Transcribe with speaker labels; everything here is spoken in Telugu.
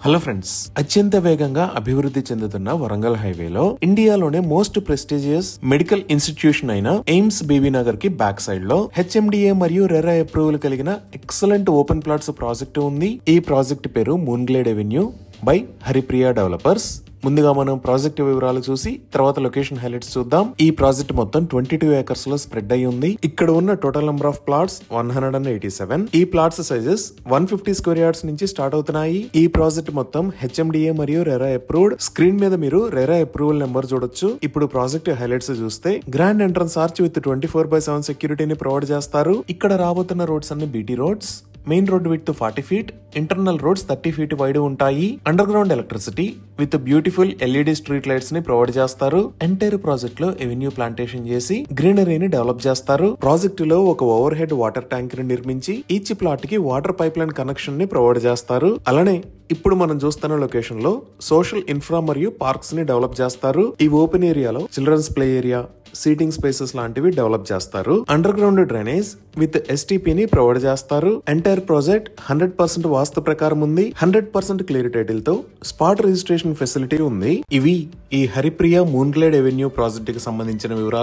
Speaker 1: హలో ఫ్రెండ్స్, అత్యంత వేగంగా అభివృద్ధి చెందుతున్న వరంగల్ హైవేలో ఇండియాలోనే మోస్ట్ ప్రెస్టీజియస్ మెడికల్ ఇన్స్టిట్యూషన్ అయిన ఎయిమ్స్ బీబీ నగర్ కి బ్యాక్ సైడ్ లో హెచ్ఎండిఏ మరియు రెరా అప్రూవల్ కలిగిన ఎక్సలెంట్ ఓపెన్ ప్లాట్స్ ప్రాజెక్ట్ ఉంది. ఈ ప్రాజెక్ట్ పేరు మూన్గ్లేడ్ అవెన్యూ బై హరిప్రియ డెవలపర్స్. ముందుగా మనం ప్రాజెక్ట్ వివరాలు చూసి తర్వాత లొకేషన్ హైలైట్స్ చూద్దాం. ఈ ప్రాజెక్ట్ మొత్తం 22 ఏకర్స్ లో స్ప్రెడ్ అయి ఉంది. ఇక్కడ ఉన్న టోటల్ నెంబర్ ఆఫ్ ప్లాట్స్ 187. ఈ ప్లాట్స్ సైజెస్ 150 స్క్వేర్ యార్డ్స్ నుంచి స్టార్ట్ అవుతున్నాయి. ఈ ప్రాజెక్ట్ మొత్తం హెచ్ఎండిఏ మరియు రెరా అప్రూవ్డ్. స్క్రీన్ మీద మీరు రెరా అప్రూవల్ నెంబర్ చూడొచ్చు. ఇప్పుడు ప్రాజెక్ట్ హైలైట్స్ చూస్తే గ్రాండ్ ఎంట్రన్స్ ఆర్చ్ విత్ 24/7 సెక్యూరిటీని ప్రొవైడ్ చేస్తారు. ఇక్కడ రాబోతున్న రోడ్స్ అన్ని BT roads. Main road with 40 feet, internal roads 30 feet wide ఉంటాయి. Underground electricity with beautiful LED street lights ని ప్రొవైడ్ చేస్తారు. ఎంటైర్ ప్రాజెక్ట్ లో ఎవెన్యూ ప్లాంటేషన్ చేసి గ్రీనరీని డెవలప్ చేస్తారు. ప్రాజెక్ట్ లో ఒక ఓవర్ హెడ్ వాటర్ ట్యాంక్ ని నిర్మించి ఈచ్ ప్లాట్ కి వాటర్ పైప్ లైన్ కనెక్షన్ ని ప్రొవైడ్ చేస్తారు. అలానే ఇప్పుడు మనం చూస్తున్న లొకేషన్ లో సోషల్ ఇన్ఫ్రా మరియు పార్క్స్ ని డెవలప్ చేస్తారు. ఈ ఓపెన్ ఏరియాలో children's play area, seating spaces లాంటివి డెవలప్ చేస్తారు. Underground drainage with STP ని ప్రొవైడ్ చేస్తారు. ఎంటైర్ ప్రాజెక్ట్ 100% వాస్తు ప్రకారం ఉంది. 100% క్లియర్ టైటిల్ తో స్పాట్ రిజిస్ట్రేషన్ ఫెసిలిటీ ఉంది. ఇవి ఈ హరిప్రియ మూన్గ్లేడ్ అవెన్యూ ప్రాజెక్ట్ కి సంబంధించిన వివరాలు.